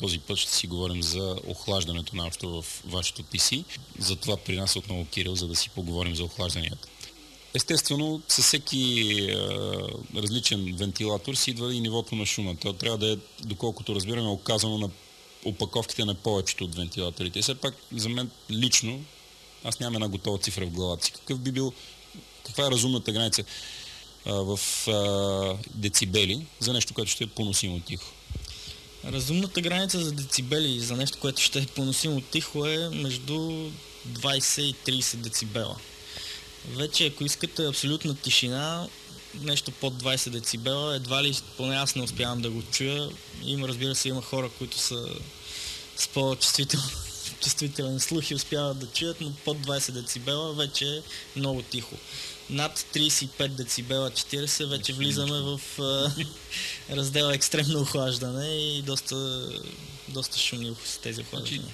този път ще си говорим за охлаждането на авто в вашето PC. Затова при нас отново Кирил, за да си поговорим за охлажданията. Естествено, със всеки различен вентилатор си идва и нивото на шума. То трябва да е, доколкото разбираме, оказано на опаковките на повечето от вентилаторите. И все пак, за мен лично, аз нямам една готова цифра в главата си. Каква е разумната граница в децибели за нещо, което ще е поносимо тихо? Разумната граница за децибели за нещо, което ще е поносимо тихо е между 20 и 30 децибела. Вече ако искате абсолютна тишина, нещо под 20 децибела, едва ли, поне аз не успявам да го чуя. Разбира се, има хора, които са с по-чувствителен слух и успяват да чуят, но под 20 децибела вече е много тихо. Над 35 децибела, 40 вече влизаме в раздела екстремно охлаждане и доста шумни с тези охлаждания.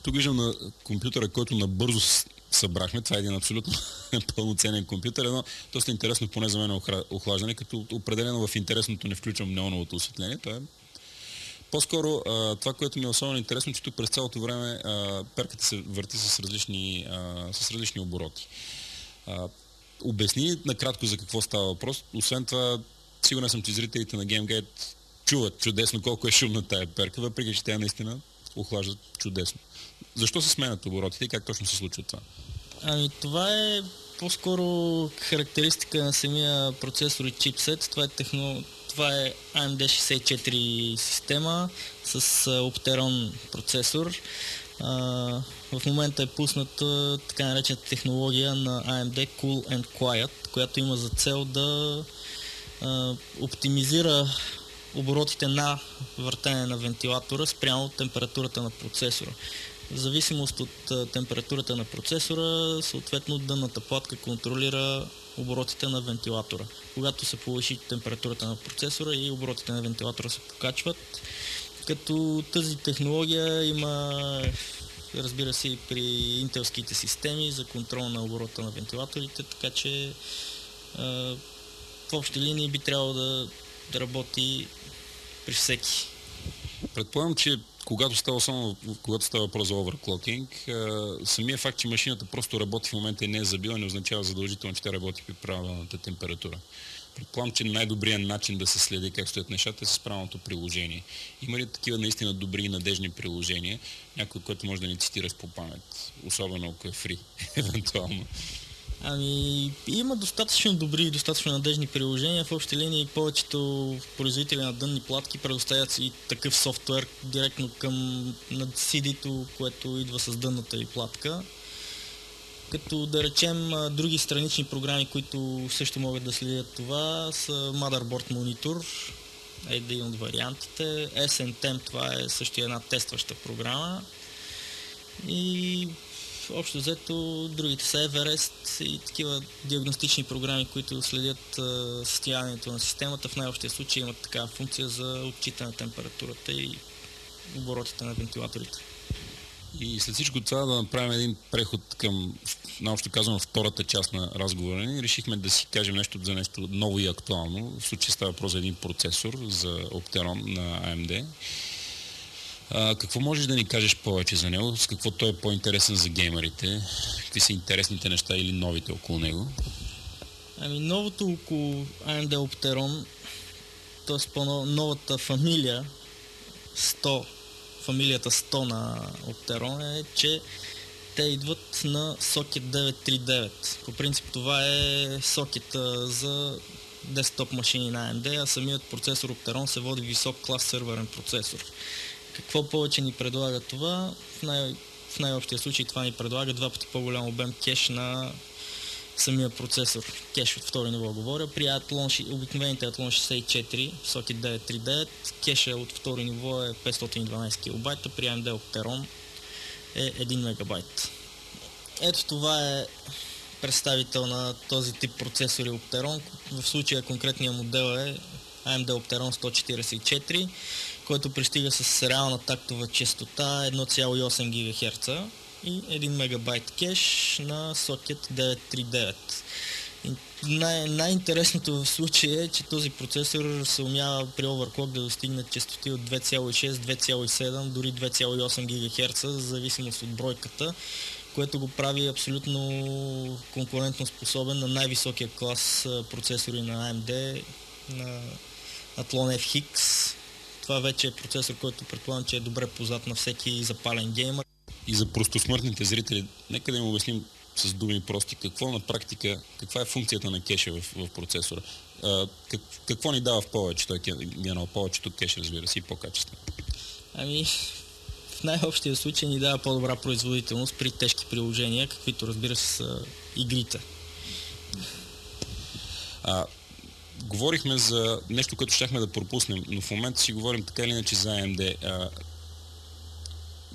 Тук виждам на компютъра, който набързо събрахме. Това е един абсолютно пълноценен компютър. Едно доста интересно, поне за мен, охлаждане, като определено в интересното не включвам неоновото осветление. Това е по-скоро това, което ми е особено интересно, че тук през цялото време перката се върти с различни обороти. Обясни накратко за какво става въпрос. Освен това, сигурен съм, че зрителите на GameGate чуват чудесно колко е шумна тая перка, въпреки че тя наистина охлаждат чудесно. Защо се сменят оборотите и как точно се случва това? Това е по-скоро характеристика на самия процесор и чипсет. Това е AMD 64 система с Opteron процесор. В момента е пусната така наречената технология на AMD Cool and Quiet, която има за цел да оптимизира оборотите на въртене на вентилатора спрямо температурата на процесора. В зависимост от температурата на процесора, съответно дънната платка контролира оборотите на вентилатора. Когато се повиши температурата на процесора и оборотите на вентилатора се покачват, като тази технология има, разбира се, и при интелските системи за контрол на оборота на вентилаторите, така че в общи линии би трябвало да работи при всеки. Предполагам, че когато става въпрос за overclocking, самия факт, че машината просто работи в момента и не е забила, не означава задължително, че тя работи при правилната температура. Предполагам, че най-добрият начин да се следи как стоят нещата е с правилното приложение. Има ли такива наистина добри и надежни приложения? Някой, който може да ни цитираш по памет, особено ако е фри, евентуално. Има достатъчно добри и достатъчно надежни приложения. В общи линии повечето производители на дънни платки предоставят и такъв софтуер директно на CD-то, което идва с дънната ви платка. Като да речем други странични програми, които също могат да следят това, са Motherboard Monitor, е един от вариантите. SNTemp, това е също една тестваща програма. И общо взето другите са Everest и такива диагностични програми, които следят състоянието на системата. В най-общия случай имат такава функция за отчитане на температурата и оборотите на вентилаторите. И след всичко това да направим един преход към, наобщо казано, втората част на разговора ни. Решихме да си кажем нещо за нещо ново и актуално. В случай става въпрос за един процесор за Opteron на AMD. Какво можеш да ни кажеш повече за него? С какво той е по-интересен за геймерите? Какви са интересните неща или новите около него? Новото около AMD Opteron, т.е. по-новата фамилия 100, фамилията 100 на Opteron е, че те идват на сокет 939. По принцип това е сокета за десктоп машини на AMD, а самият процесор Opteron се води висок клас сървърен процесор. Какво повече ни предлага това? В най-общия случай това ни предлага 2 пъти по-голям обем кеш на самия процесор. Кеш от втори ниво говоря. При обикновените Athlon 64, сокет 939, кеша от втори ниво е 512 кБ, при AMD Opteron е 1 мегабайт. Ето това е представител на този тип процесори Opteron. В случая конкретният модел е AMD Opteron 144, който пристига с реална тактова честота 1,8 ГГц и 1 мегабайт кеш на сокет 939. Най-интересното в случая е, че този процесор се умява при overclock да достигне честоти от 2,6, 2,7, дори 2,8 ГГц, в зависимост от бройката, което го прави абсолютно конкурентно способен на най-високия клас процесори на AMD, на Athlon FX. Това вече е процесор, който предполагам, че е добре познат на всеки запален геймър. И за простосмъртните зрители, нека да им обясним с думи прости, какво на практика, каква е функцията на кеша в процесора. Какво ни дава в повече? Той е на повечето кеш, разбира се, и по-качествено. Ами, в най-общия случай ни дава по-добра производителност при тежки приложения, каквито разбира се са игрите. Говорихме за нещо, което щяхме да пропуснем, но в момента си говорим така или иначе за AMD.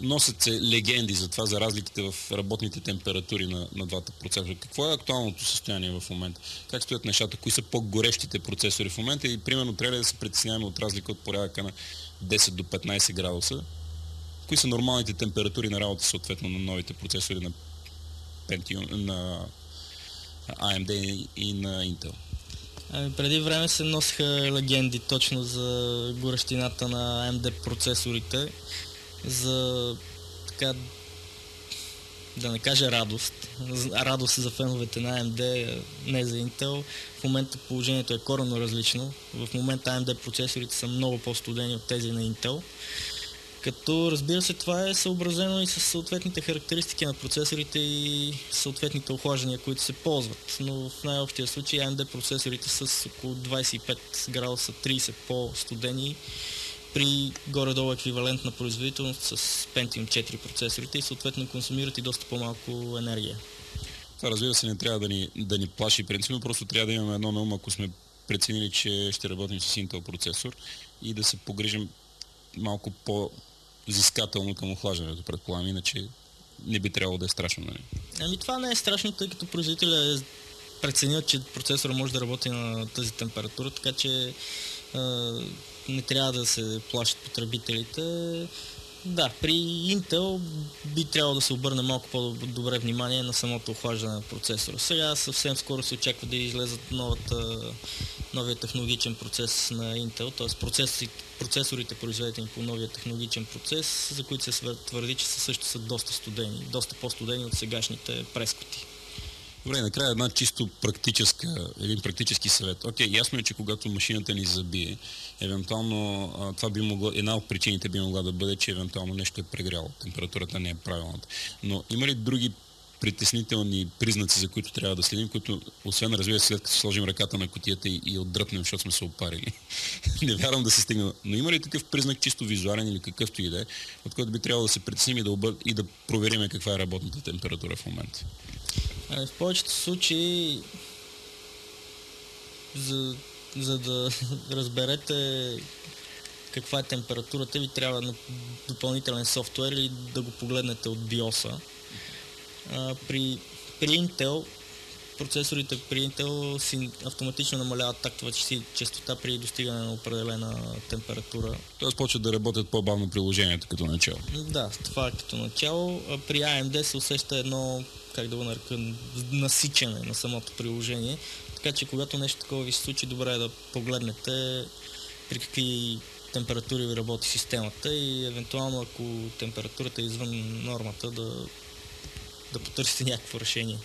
Носят се легенди за това, за разликите в работните температури на двата процесора. Какво е актуалното състояние в момента? Как стоят нещата? Кои са по-горещите процесори в момента? И примерно трябва да се притесняваме от разлика от порядъка на 10 до 15 градуса. Кои са нормалните температури на работа съответно на новите процесори на Pentium, на AMD и на Intel? Преди време се носиха легенди точно за горещината на AMD процесорите, за така да не кажа радост за феновете на AMD, не за Intel. В момента положението е коренно различно. В момента AMD процесорите са много по-студени от тези на Intel. Като разбира се, това е съобразено и с съответните характеристики на процесорите и съответните охлаждания, които се ползват. Но в най-общия случай AMD процесорите с около 25 градуса 30 по-студени при горе-долу еквивалентна производителност с Pentium 4 процесорите и съответно консумират и доста по-малко енергия. Това разбира се не трябва да ни плаши принципно, просто трябва да имаме едно на ум, ако сме преценили, че ще работим с Intel процесор и да се погрижим малко по-взискателно към охлаждането, предполагам, иначе не би трябвало да е страшно. Нали? Ами това не е страшно, тъй като производителя е преценил, че процесора може да работи на тази температура, така че не трябва да се плашат потребителите. Да, при Intel би трябвало да се обърне малко по-добре внимание на самото охлаждане на процесора. Сега съвсем скоро се очаква да излезат новия технологичен процес на Intel, т.е. процесорите, произведени по новия технологичен процес, за които се твърди, че също са доста студени, доста по-студени от сегашните прескоти. Добре, накрая един практически съвет. Окей, ясно е, че когато машината ни забие, евентуално това би могло, една от причините би могла да бъде, че евентуално нещо е прегряло, температурата не е правилната. Но има ли други притеснителни признаци, за които трябва да следим, които, освен разбира се, след като сложим ръката на кутията и отдръпнем, защото сме се опарили. Не вярвам да се стигне. Но има ли такъв признак, чисто визуален или какъвто и да е, от който би трябвало да се притесним и да проверим каква е работната температура в момента? В повечето случаи, за да разберете каква е температурата, ви трябва на допълнителен софтуер или да го погледнете от BIOS-а. При Intel, процесорите при Intel си автоматично намаляват тактовата си честота при достигане на определена температура. Тоест почват да работят по-бавно приложението като начало. Да, това е като начало. При AMD се усеща едно, как да го нарека, насичане на самото приложение. Така че когато нещо такова ви се случи, добре е да погледнете при какви температури работи системата и евентуално ако температурата е извън нормата, да потърсите някакво решение.